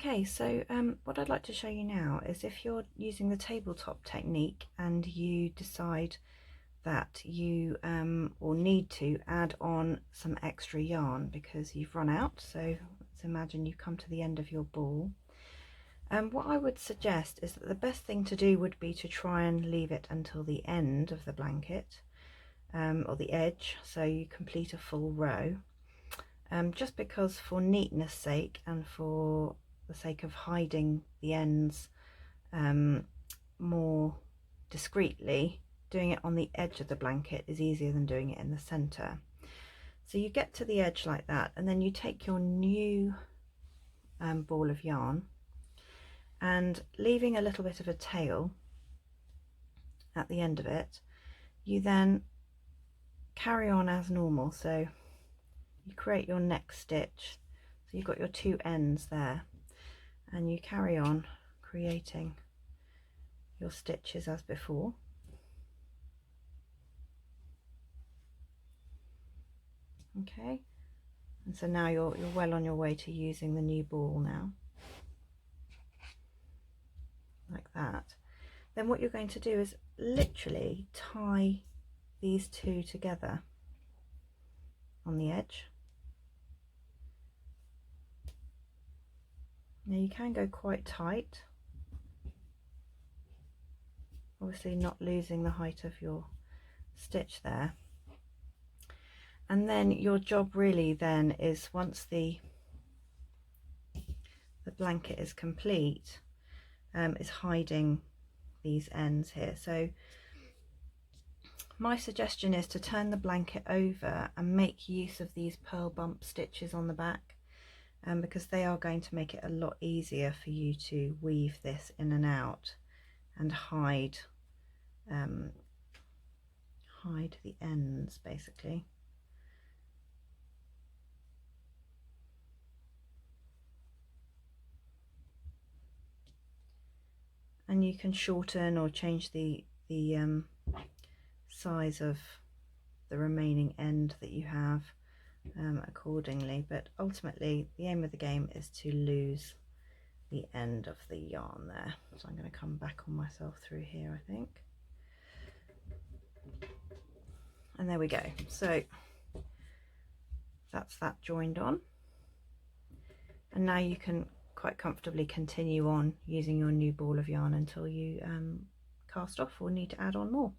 Okay, so what I'd like to show you now is if you're using the tabletop technique and you decide that you or need to add on some extra yarn because you've run out. So let's imagine you come to the end of your ball. What I would suggest is that the best thing to do would be to try and leave it until the end of the blanket or the edge, so you complete a full row. Just because for neatness sake and for the sake of hiding the ends more discreetly, doing it on the edge of the blanket is easier than doing it in the center. So you get to the edge like that, and then you take your new ball of yarn, and leaving a little bit of a tail at the end of it, you then carry on as normal. So you create your next stitch, so you've got your two ends there, and you carry on creating your stitches as before. Okay, and so now you're well on your way to using the new ball now, like that. Then what you're going to do is literally tie these two together on the edge. Now you can go quite tight, obviously not losing the height of your stitch there. And then your job really then is, once the blanket is complete, is hiding these ends here. So my suggestion is to turn the blanket over and make use of these purl bump stitches on the back, because they are going to make it a lot easier for you to weave this in and out and hide the ends basically. And you can shorten or change the size of the remaining end that you have accordingly, but ultimately the aim of the game is to lose the end of the yarn there. So I'm going to come back on myself through here, I think, and there we go. So that's that joined on, and now you can quite comfortably continue on using your new ball of yarn until you cast off or need to add on more.